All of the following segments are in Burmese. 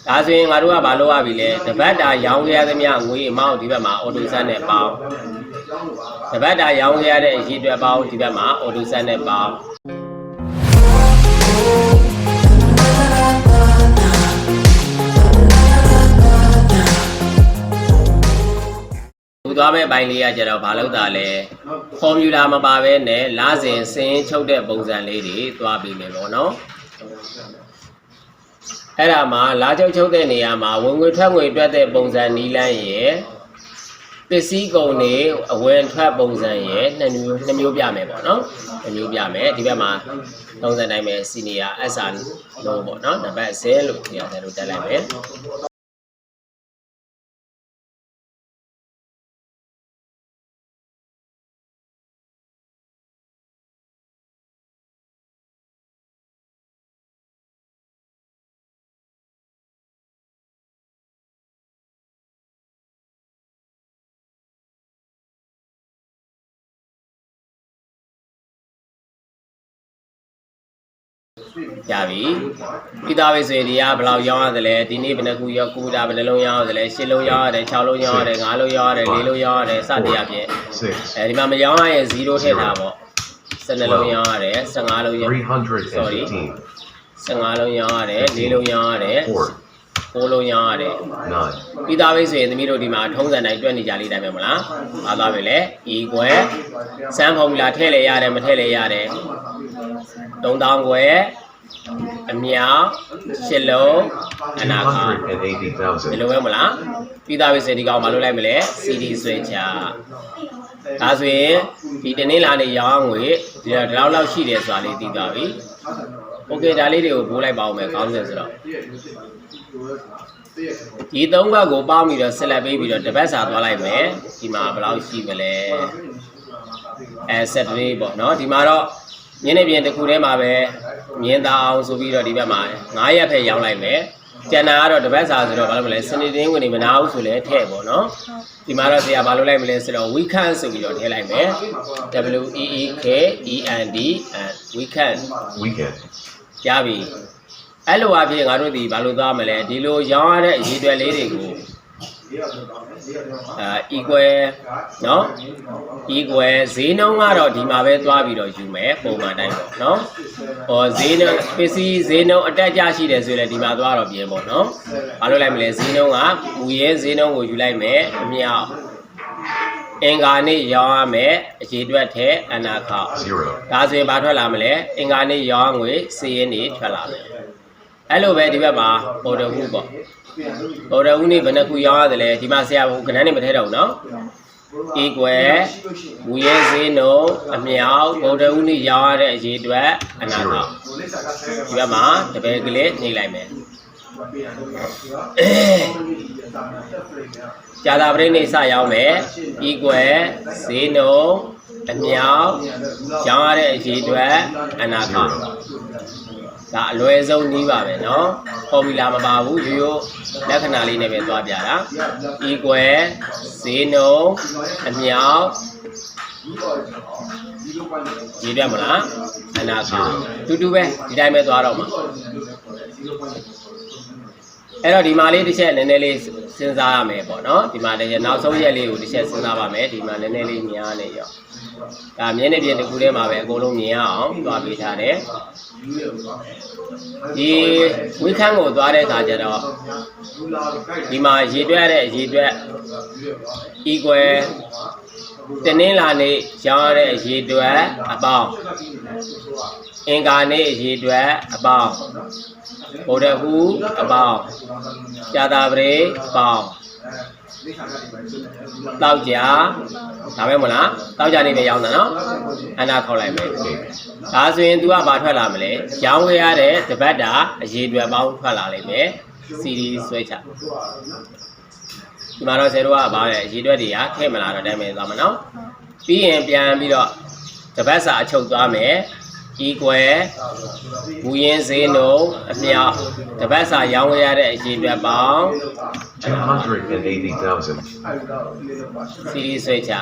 ဒါဆိုရင်ငါတို့ကဘာလုပ်ရပြီလဲတပတ်တာရောင်းခဲ့ရသမျှငွေအမောက်ဒီဘက်မှာ auto set နဲ့ပေါင်းတပတ်တာရောင်းခဲ့ရတဲ့အရေးအတွက်ပေါင်းဒီဘက်မှာ auto set နဲ့ပေါင်းသွားမဲ့အပိုင်းလေးကကျတော့ဘာလို့တာလဲ formula မပါဘဲနဲ့လစဉ်စင်းချုပ်တဲ့ပုံစံလေးတွေသွားပြီးမယ်ပေါ့နော်အဲ့ဒါမှာလာချုပ်တဲ့နေရာမှာဝင်ငွေထွက်ငွေတွက်တဲ့ပုံစံနီးလန်းရယ်ပစ္စည်းကုန်တွေအဝင်ထွက်ပုံစံရယ်နှစ်မျိုးပြမယ်ပေါ့နော်နှစ်မျိုးပြမယ်ဒီဘက်မှာ30တိုင်းပဲ senior SR လို့ပေါ့နော်နံပါတ်10လို့ဒီအထဲလို့တက်လိုက်မယ်ရပြီပြီးသားပဲဆိုရင်ဒီကဘယ်လောက်ရောင်းရတယ်လဲဒီနေ့ဘယ်နှခုရောကူတာဘယ်နှလုံးရောင်းရတယ်လဲ10လုံးရောင်းရတယ်6လုံးရောင်းရတယ်5လုံးရောင်းရတယ်4လုံးရောင်းရတယ်စသည်အပြင်ဒီမှာမရောင်းရရင်0ထည့်ထားပေါ့12လုံးရောင်းရတယ်15လုံးရောင်း sorry 15လုံးရောင်းရတယ်4လုံးရောင်းရတယ်6လုံးရောင်းရတယ်ပြီးသားပဲဆိုရင်သမီးတို့ဒီမှာထုံးစံတိုင်းတွက်နေကြလေးတိုင်းပဲမလားပါသွားပြီလေ equal စမ်း formula ထည့်လဲရတယ်မထည့်လဲရတယ်3000ခွဲအမြောက်8လုံးအနာခါဒီလိုပဲမလားပြီးသားပြီစေဒီကောင်မလုပ်လိုက်မလဲ CD ဆွဲချဒါဆိုရင်ဒီတနေ့လာနေရောင်းငွေဒီလောက်ရှိတယ်ဆိုတာလေးသိသွားပြီโอเคဒါလေးတွေကိုပို့လိုက်ပါဦးမယ်ကောင်းစင်ဆိုတော့ဒီ3ဘက်ကိုပေါင်းပြီးတော့ဆက်လက်ပေးပြီးတော့တစ်ပတ်စာသွားလိုက်မယ်ဒီမှာဘယ်လောက်ရှိမလဲSaturday ပေါ့เนาะဒီမှာတော့ညနေပြင်တစ်ခုတည်းမှာပဲမြင်သာအောင်ဆိုပြီးတော့ဒီဘက်မှာ9ရက်ဖက်ရောင်းလိုက်မယ်ကျန်တာကတော့တစ်ပတ်စာဆိုတော့ဘာလို့မလဲစနေတင်းဝင်နေမနာဘူးဆိုလဲထည့်ပေါ့เนาะဒီမှာတော့ဆရာဘာလို့လိုက်မလဲဆိုတော့ weekend ဆိုပြီးတော့ထည့်လိုက်မယ် WEEKEND weekend ရပြီအဲ့လိုအဖြစ်ငါတို့ဒီဘာလို့သွားမလဲဒီလိုရောင်းရတဲ့အရေးတွေလေးတွေကို equal เนาะ equal ဈေးနှုန်းကတော့ဒီမှာပဲသွားပြီးတော့ယူမယ်ပုံမှန်တိုင်းပေါ့เนาะဟောဈေးနှုန်းပစ္စည်းဈေးနှုန်းအတက်ကြရှိတယ်ဆိုရင်လည်းဒီမှာသွားတော့ပြင်ပေါ့เนาะဘာလို့လိုက်မလဲဈေးနှုန်းကမူရဲဈေးနှုန်းကိုယူလိုက်မယ်အမြောက်အင်္ဂါနေ့ရောင်းရမယ်အရေးအတွက်ထဲအနာခဒါဆိုရင်ဘာထွက်လာမလဲအင်္ဂါနေ့ရောင်းငွေစီးရင်နေထွက်လာမယ်အဲ့လိုပဲဒီဘက်မှာပေါ်တော်ဟုပေါ့ပေါ်တော်ဟုနေဘယ်နှခုရောင်းရတယ်လဲဒီမှာဆရာကခဏနေမထဲတော့ဘူးเนาะ equal မူရဲဈေးနှုန်းအမြောက်ပေါ်တော်ဟုနေရောင်းရတဲ့အရေးအတွက်အနာခဒီဘက်မှာတပည့်ကလေးနှိပ်လိုက်မယ်ကြာတာပရိနေစရောက်မယ် equal ဈေးနှုန်းအမြောက်ရောင်းရတဲ့အရေးအတွက်အနာခဒါအလွယ်ဆုံးနည်းပါပဲเนาะ formula မပါဘူးရိုးရိုးလက္ခဏာလေးနဲ့ပဲသွားပြတာ equal ဈေးနှုန်းအမြောက်ရေးပြမလားအနာခတူပဲဒီတိုင်းပဲသွားတော့မှာအဲ့တော့ဒီမှာလေးတစ်ချက်နည်းနည်းလေးစဉ်းစားရမယ်ပေါ့နော်ဒီမှာလည်းနောက်ဆုံးရက်လေးကိုတစ်ချက်စဉ်းစားပါမယ်ဒီမှာနည်းနည်းလေးမြင်ရနေရောဒါမျက်နှာပြင်တစ်ခုထဲမှာပဲအကုန်လုံးမြင်ရအောင်သွားပေးထားတယ်ဒီဝိခန်းကိုသွားတဲ့အခါကျတော့ဒီမှာရေတွက်ရတဲ့ရေတွက် equal တနင်္လာနေ့ရောင်းရတဲ့ရေတွက်အပေါင်းအင်္ဂါနေ့ရေတွက်အပေါင်းဗုဒ္ဓဟူးအပေါင်းကြာတာပရိအပေါင်းတောက်ကြဒါပဲမလားတောက်ကြနေပဲရောင်းတာနော်အနာခေါက်လိုက်မယ်ဒါဆိုရင် तू ကဘာထွက်လာမလဲရောင်းခဲ့ရတဲ့တပတ်တာအရေးတွေပေါင်းထွက်လာလိမ့်မယ် CD ဆွဲချဒီမှာတော့ဆယ်တို့ကဘာလဲအရေးတွေတွေကထည့်မလာတော့တိုင်းပဲသွားမှာနော်ပြီးရင်ပြန်ပြီးတော့တပတ်စာအချုပ်သွားမယ် equal ဘူရင်ဈေးနှုန်းအမြောက်တပတ်စာရောင်းရတဲ့အရေးအတွက်ပေါင်း 280,000 CD ဆွဲချ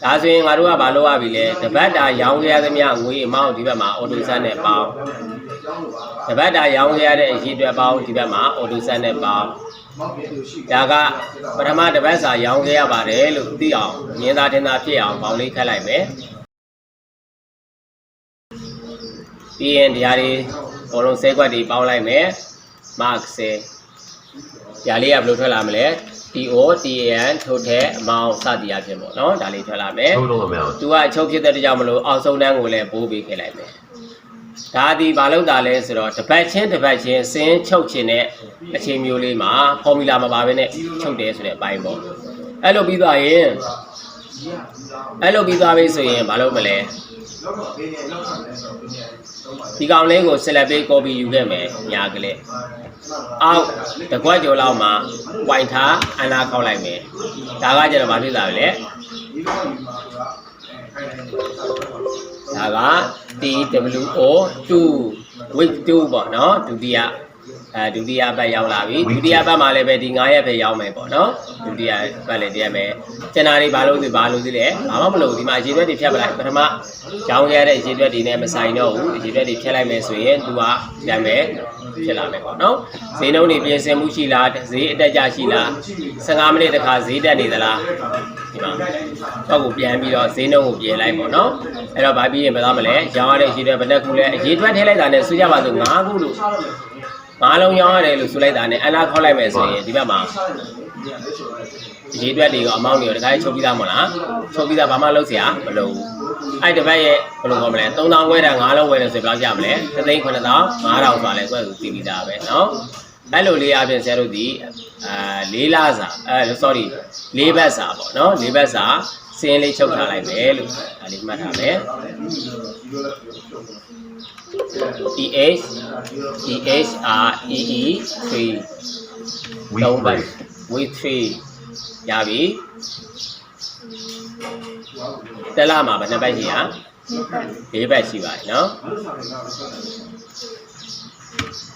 ဒါဆိုရင်ငါတို့ကဘာလုပ်ရပြီလဲတပတ်တာရောင်းရသမျှငွေအမောက်ဒီဘက်မှာ auto set နဲ့ပေါင်း တပတ်တာရောင်းရတဲ့အရေးအတွက်ပေါင်းဒီဘက်မှာအော်တိုဆက်နဲ့ပေါင်းဒါကပထမတပတ်စာရောင်းခဲ့ရပါတယ်လို့သိအောင်မြင်သာထင်သာဖြစ်အောင်ပေါင်းလေးခတ်လိုက်မယ်ပြီးရင်ဒီဟာတွေအလုံး10ခွက်တွေပေါင်းလိုက်မယ် mark 10ဒါလေးကဘယ်လိုထွက်လာမလဲ TOTAN total amount စသည်အဖြစ်ပေါ့နော်ဒါလေးထွက်လာမယ် total amount သူကအချုပ်ဖြစ်တဲ့ကြောင့်မလို့အောက်ဆုံးတန်းကိုလည်းပိုးပေးခဲ့လိုက်မယ်ဒါဒီဘာလို့တာလဲဆိုတော့တစ်ပတ်ချင်းစင်းချုပ်ခြင်းနဲ့အချိန်မျိုးလေးမှာ formula မပါဘဲနဲ့ချုပ်တယ်ဆိုတဲ့အပိုင်းပေါ့အဲ့လိုပြီးသွားပြီဆိုရင်ဘာလို့မလဲဒီကောင်လေးကို select ပေး copy ယူခဲ့မယ်ညာကလေးအောက်တကွက်ကျော်လောက်မှာ point ထားအနာခောက်လိုက်မယ်ဒါကကျတော့ဘာဖြစ်လာလဲဒါက TWO2 week 2ပေါ့နော်ဒုတိယပတ်ရောက်လာပြီဒုတိယပတ်မှာလည်းပဲဒီ9ရက်ပဲရောက်မယ်ပေါ့နော်ဒုတိယပတ်လည်းတည်းမယ်ကျန်တာတွေဘာလို့လဲဘာမှမလုပ်ဒီမှာအရေးတွက်တွေဖြတ်ပလိုက်ပထမကြောင်းရတဲ့အရေးတွက်တွေနဲ့မဆိုင်တော့ဘူးအရေးတွက်တွေဖြတ်လိုက်မယ်ဆိုရင်သူကပြန်မယ်ဖြစ်လာမယ်ပေါ့နော်ဈေးနှုန်းတွေပြင်ဆင်မှုရှိလားဈေးအတက်ကြရှိလား15မိနစ်တခါဈေးတက်နေသလားဒီမှာတော့ကိုပြန်ပြီးတော့ဈေးနှုန်းကိုပြင်လိုက်ပေါ့နော်အဲ့တော့ဘာပြီးရင်မသားမလဲရောင်းရတဲ့အရေးတွက်ဘယ်နှခုလဲအရေးတွက်ထည့်လိုက်တာနဲ့ဆွကြပါစို့9ခုလို့9လုံးရောင်းရတယ်လို့ဆိုလိုက်တာနဲ့အနာခောက်လိုက်မယ်ဆိုရင်ဒီဘက်မှာရေးတွက်တွေကအမောင်းတွေတခါချုပ်ပြီးသားမဟုတ်လားချုပ်ပြီးသားဘာမှလုပ်เสียမလုပ်ဘူးအဲ့ဒီဘက်ရဲ့ဘယ်လိုခေါ်မလဲ3000ဝယ်တာ9လုံးဝယ်တယ်ဆိုဘယ်လောက်ရမလဲ3,900,500ဆိုလဲကွက်ကိုသိပြီးသားပဲเนาะအဲ့လိုလေးအပြင်ဆရာတို့ဒီ4လစာ4ဘတ်စာပေါ့เนาะ4ဘတ်စာစင်းလေးချုပ်ထားလိုက်မယ်လို့ဒါလေးမှတ်ထားမယ်EH EHREE 3 week 3ရပြီတက်လာမှာဘယ်နှပတ်ရှိရ4ပတ်ရှိပါတယ်เนาะ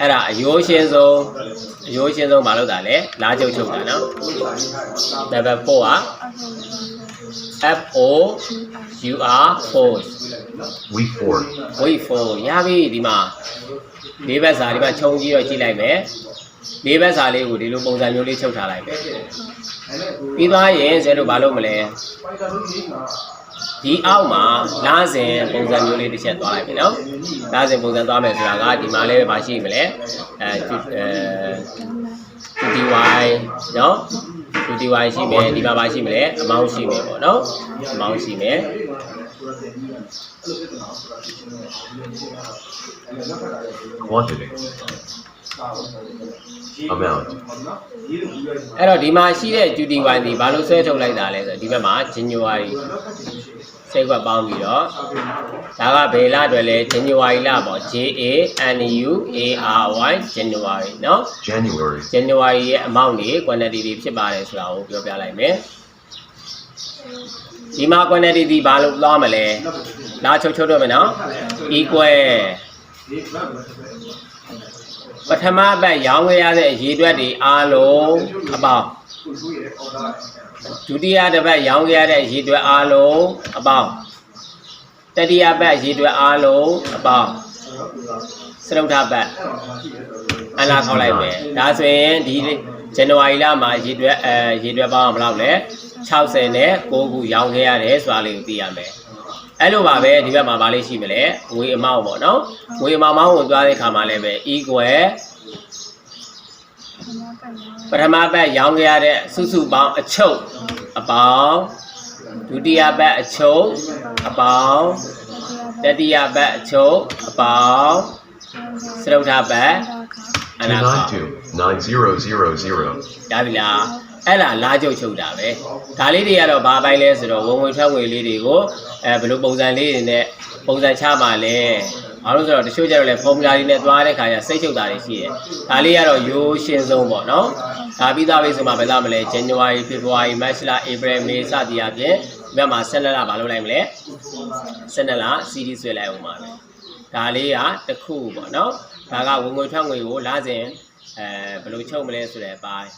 အဲ့ဒါအယိုးရှင်းဆုံးမလုပ်တာလဲလားချုပ်တာเนาะ level 4ကFOUR force week 4ရပြီဒီမှာ၄ဘက်စာဒီမှာခြုံကြည့်တော့ကြည့်လိုက်မယ်၄ဘက်စာလေးကိုဒီလိုပုံစံမျိုးလေးချုပ်ထားလိုက်မယ်ပြီးသွားရင်ဇဲတို့ဘာလုပ်မလဲဒီအောက်မှာလားစဉ်ပုံစံမျိုးလေးတစ်ချက်သွားလိုက်ပြီနော်လားစဉ်ပုံစံသွားမယ်ဆိုတာကဒီမှာလည်းဘာရှိမလဲ2dy နော်2dy ရှိမယ်ဒီမှာဘာရှိမလဲအမောင်းရှိမယ်ပေါ့နော်အမောင်းရှိမယ်quantity amount အဲ့တော့ဒီမှာရှိတဲ့ 2dy ဒီဘာလို့ဆွဲထုတ်လိုက်တာလဲဆိုတော့ဒီဘက်မှာ January စိတ်ကပေါင်းပြီးတော့ဒါကဘယ်လအတွက်လဲ January လပေါ့ JANUARY January เนาะ January ရဲ့ amount တွေ quantity တွေဖြစ်ပါတယ်ဆိုတာကိုပြောပြလိုက်မယ်ဒီမှာ quantity ဒီဘာလို့သွားမလဲလာချုပ်တော့မယ်နော် equal ပထမပတ်ရောင်းခဲ့ရတဲ့အရေးအတွက်တွေအားလုံးအပေါင်းဒုတိယတစ်ပတ်ရောင်းခဲ့ရတဲ့အရေးအတွက်အားလုံးအပေါင်းတတိယပတ်အရေးအတွက်အားလုံးအပေါင်းစတုတ္ထပတ်အလားခေါက်လိုက်မယ်ဒါဆိုရင်ဒီဇန်နဝါရီလမှာရေတွက်ပေါင်းဘယ်လောက်လဲ60နဲ့9ခုရောင်းခဲ့ရတယ်ဆိုတာလေးကိုသိရမယ်အဲ့လိုပါပဲဒီဘက်မှာဗာလေးရှိမလဲငွေအမောင်းပေါ့နော်ငွေအမောင်းကိုသွားတဲ့ခါမှာလည်းပဲ equal ပထမပတ်ရောင်းခဲ့ရတဲ့စုစုပေါင်းအချုပ်အပေါင်းဒုတိယပတ်အချုပ်အပေါင်းတတိယပတ်အချုပ်အပေါင်းစတုတ္ထပတ်အနာခေါက်9000ဒါပြီလားအဲ့လားချုပ်တာပဲဒါလေးတွေကတော့ဘာပိုင်းလဲဆိုတော့ဝင်ဝင်ထွက်ငွေလေးတွေကိုဘယ်လိုပုံစံလေးတွေနဲ့ပုံစံချမှာလဲဘာလို့ဆိုတော့တချို့ကျတော့လေ formula တွေနဲ့သွားတဲ့ခါကျစိတ်ချုပ်တာတွေရှိတယ်ဒါလေးကတော့ရိုးရှင်းဆုံးပေါ့နော်ဒါပြီးသားပြီဆိုမှဘယ်လာမလဲ January February March April May စသည်အပြင်ဒီဘက်မှာ12လဘာလုပ်လိုက်မလဲ12လ CD ဆွဲလိုက်အောင်ပါပဲဒါလေးကတစ်ခုပေါ့နော်ဒါကဝင်ငွေထွက်ငွေကိုလစဉ်ဘယ်လိုချုပ်မလဲဆိုတဲ့အပိုင်း